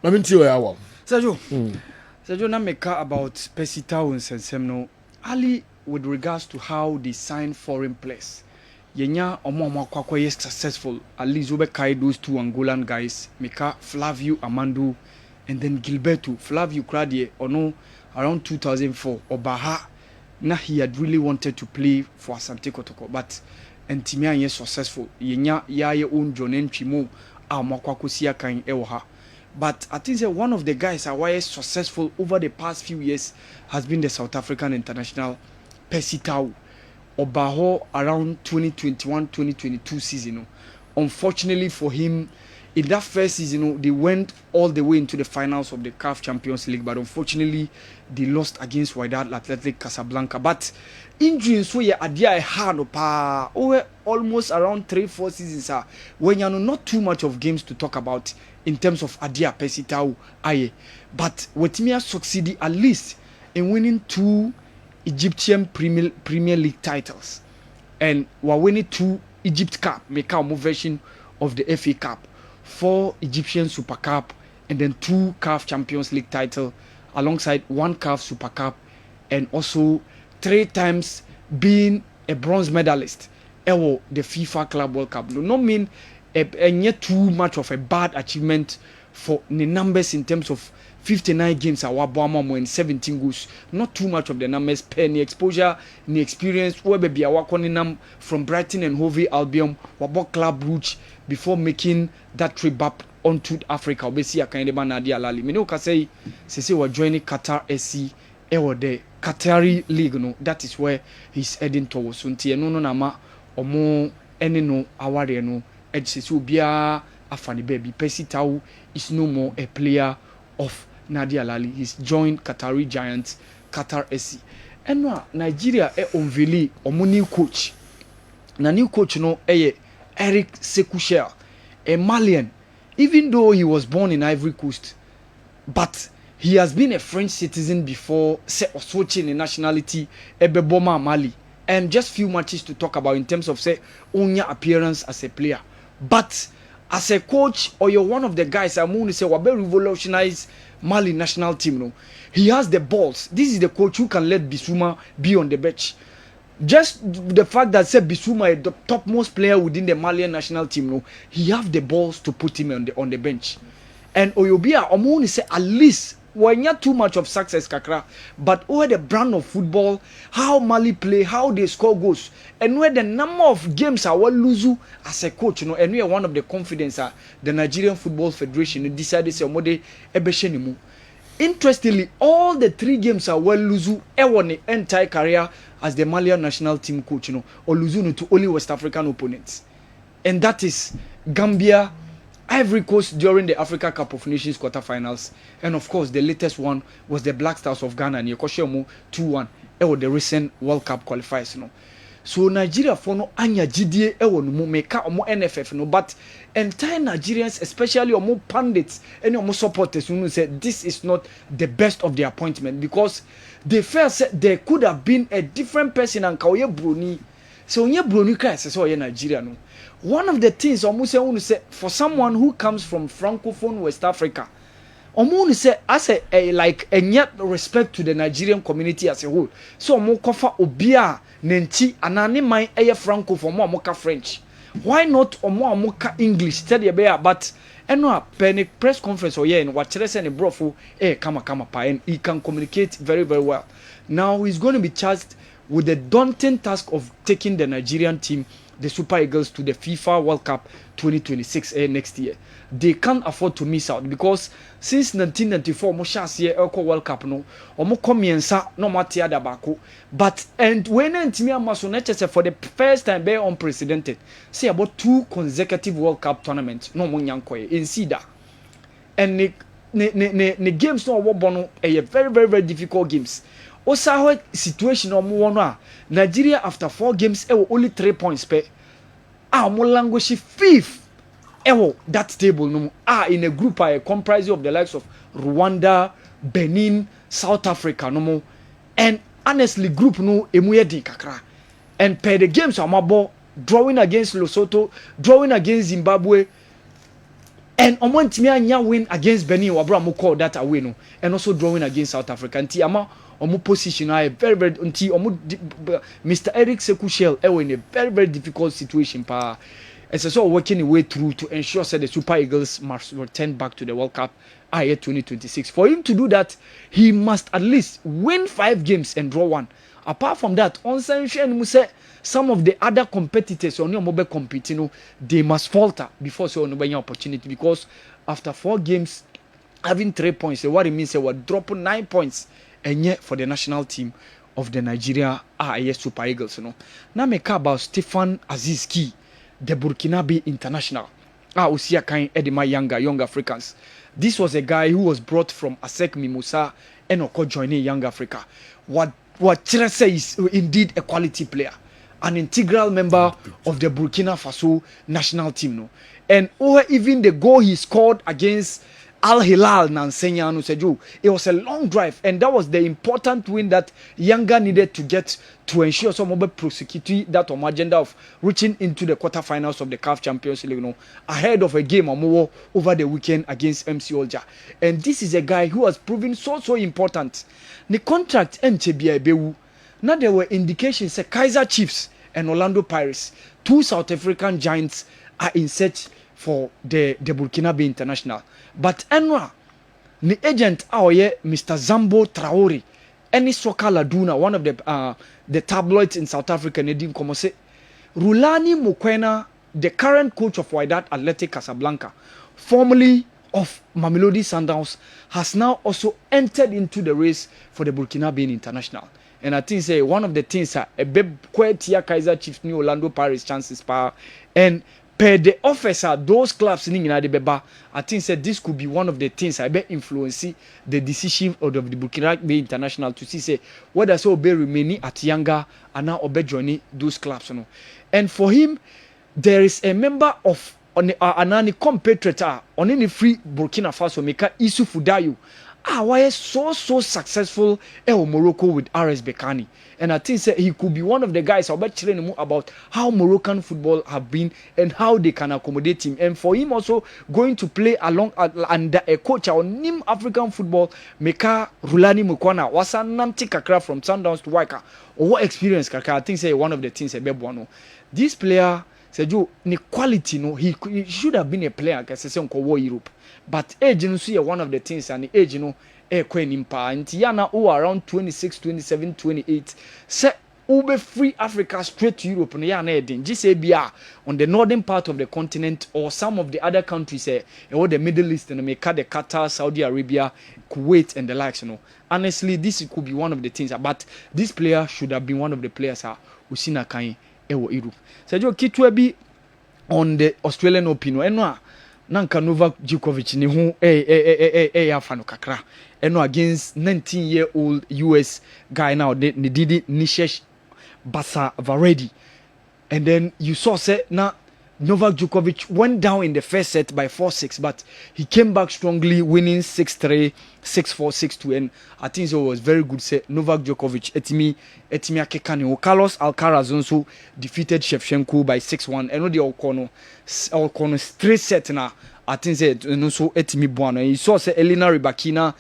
Mami nti o ya wa. Sergio na make about Percy Tau and Semno. Ahly with regards to how they sign foreign players. Yenya omo kwakwa successful. At least we carry those two Angolan guys. Meka Flavio Amando and then Gilberto. Flavio Cradie ono around 2004. Obaha. Na he had really wanted to play for Asante Kotoko, but Ntimia yes successful. Yenya yaye own John Nchimo a makwako siya kan ewoha. But I think that one of the guys who is successful over the past few years has been the South African international Percy Tau. Obaho around 2021-2022 season. Unfortunately for him, in that first season, they went all the way into the finals of the CAF Champions League, but unfortunately, they lost against Wydad Athletic Casablanca. But injuries so yeah, adia hard pa over almost around 3-4 seasons when you know not too much of games to talk about in terms of adia Percy Tau aye. But with me succeeded at least in winning 2 Egyptian Premier League titles, and we're winning 2 Egypt Cup, make our version of the FA Cup, 4 Egyptian Super Cup, and then 2 CAF Champions League title, alongside 1 CAF Super Cup, and also 3 times being a bronze medalist at the FIFA Club World Cup. No, not mean yet too much of a bad achievement for the numbers in terms of 59 games and 17 goals. Not too much of the numbers, penny exposure, the experience. Where be a from Brighton and Hove Albion, Wabo Club Rouge before making that trip back onto Africa. We see a kind of Nadia Lali. Me no can say we're joining Qatar SC or the Qatari League. No, that is where he's heading towards. Until no nama omo any no aware no. Edge so bia afani baby. Percy Tau is no more a player of Nadia Lali. He's joined Qatari Giants, Qatar SC. And now Nigeria unveil omo new coach. Na new coach no Eric Sekou, a Malian. Even though he was born in Ivory Coast, but he has been a French citizen before switching the nationality Ebeboma Mali. And just few matches to talk about in terms of onya appearance as a player. But as a coach, or you're one of the guys I'm going to say wabe revolutionize Mali national team. No, he has the balls. This is the coach who can let Bissouma be on the bench. Just the fact that Bissouma is the topmost player within the Malian national team. No, he have the balls to put him on the bench. And Oyobia, I'm going to say at least when not too much of success kakra, but over the brand of football, how Mali play, how they score goals, and where the number of games are well lose as a coach, you know, and we are one of the confidence the Nigerian Football Federation decided to say ebeshenimu. Interestingly, all the 3 games are well lose won the entire career as the Malian national team coach, you know, or lose to only West African opponents, and that is Gambia, Ivory Coast during the Africa Cup of Nations quarterfinals, and of course the latest one was the Black Stars of Ghana and Yekoshemu 2-1 or the recent World Cup qualifiers. No, so Nigeria for no anya GDA no meka omo NFF no, but entire Nigerians, especially omo pundits and omo supporters, who said this is not the best of the appointment because they felt there could have been a different person and Kauye Bruni. So onye Bruni cry say so Nigeria no. One of the things almost say for someone who comes from francophone West Africa, almost say as a like a yet respect to the Nigerian community as a whole. So mo kofa obia nenti anane man eye francophone mo amoka French. Why not omo amoka English? Study be but eno a penny press conference or in what chere say ne brofo kama pa, and he can communicate very very well. Now he's going to be charged with the daunting task of taking the Nigerian team, the Super Eagles, to the FIFA World Cup 2026 next year. They can't afford to miss out because since 1994, Mosha World Cup no, omo komiensa no matia da bako. But and when Ntimia Masoneche for the first time be unprecedented, say about 2 consecutive World Cup tournaments no monyankoye in Sida. And the games no wobono very very very difficult games. Osaho situation omo Nigeria after 4 games only 3 points per. Omo language 5th that table no in a group comprising of the likes of Rwanda, Benin, South Africa no, and honestly group no emuyedi kakra, and per the games amabo drawing against Lesotho, drawing against Zimbabwe, and omo ntimi anya win against Benin wabra mo call that away no, and also drawing against South Africa. Nti ama omo position are very nti omo Mr. Eric Sekushel in a very difficult situation pa. And so working a way through to ensure that the Super Eagles must return back to the World Cup year 2026. For him to do that, he must at least win 5 games and draw 1. Apart from that, on some of the other competitors on your mobile competing, they must falter before so no opportunity, because after 4 games having 3 points, what it means they were dropping 9 points and yet for the national team of the Nigeria Super Eagles. Now make about Stefan Aziz Ki, the Burkinabe international. Usia kind Edema Young Africans. This was a guy who was brought from ASEC Mimosa and Oko joining Young Africa. What Chirese is indeed a quality player, an integral member of the Burkina Faso national team. No? And even the goal he scored against Al Hilal Nansenya Seju, it was a long drive, and that was the important win that Yanga needed to get to ensure some mobile prosecute that on agenda of reaching into the quarterfinals of the CAF Champions League, ahead of a game over the weekend against MC Olja. And this is a guy who has proven so important. The contract bewu. Now there were indications that Kaizer Chiefs and Orlando Pirates, 2 South African giants, are in search for the Burkinabe international. But Enra, the agent Mr. Zambo Traore, any Soka Laduna, one of the tabloids in South Africa, Nedim Komose, Rulani Mokwena, the current coach of Wydad Athletic Casablanca, formerly of Mamelodi Sundowns, has now also entered into the race for the Burkinabe international. And I think one of the things are a bit quite Kaizer Chiefs, New Orlando Pirates chances power, and per the officer, those clubs in the Beba, I think this could be one of the things I bet influence the decision of the Burkinabe international to see whether so be remaining at Yanga and now obe joining those clubs. And for him, there is a member of an compatriot on any free Burkina Faso maker Isu Fudayu. Why is so successful in Morocco with RS Bekani. And I think he could be one of the guys about how Moroccan football have been and how they can accommodate him. And for him also going to play along under a coach on Nim African football, Meka Rulani Mukwana, was a Namti Kakra from Sundowns to Waika. Or what experience Kakra? I think one of the things this player said ni quality he should have been a player because Europe. But age one of the things, and the age Yana around 26, 27, 28. Say ube free Africa straight to Europe on the northern part of the continent or some of the other countries or the Middle East and the Qatar, Saudi Arabia, Kuwait and the likes. Honestly, this could be one of the things. But this player should have been one of the players who seen a kind Europe. So Kitwebi on the Australian Open. Nanka Novak Djokovic ni hu afano kakra eno against 19-year-old US guy now ni didi Nishesh Basavaredi. And then you saw na Novak Djokovic went down in the first set by 4-6, but he came back strongly, winning 6-3, 6-4, 6-2, and I think it was very good set. Novak Djokovic etimi akekani. Carlos Alcaraz also defeated Shevchenko by 6-1. And the Okono straight set na I think so etimi buano. And you saw Elena Rybakina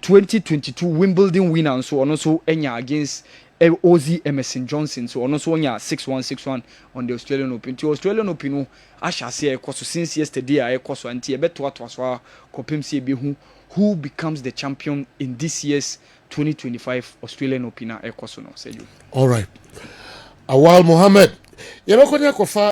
2022 Wimbledon winner, and so also Enya against Ozzy Emerson Johnson, so also 6-1 on the Australian Open. To Australian Open, I shall say, since yesterday, I was anti a bet what was who becomes the champion in this year's 2025 Australian Open. All right. Awal Mohammed,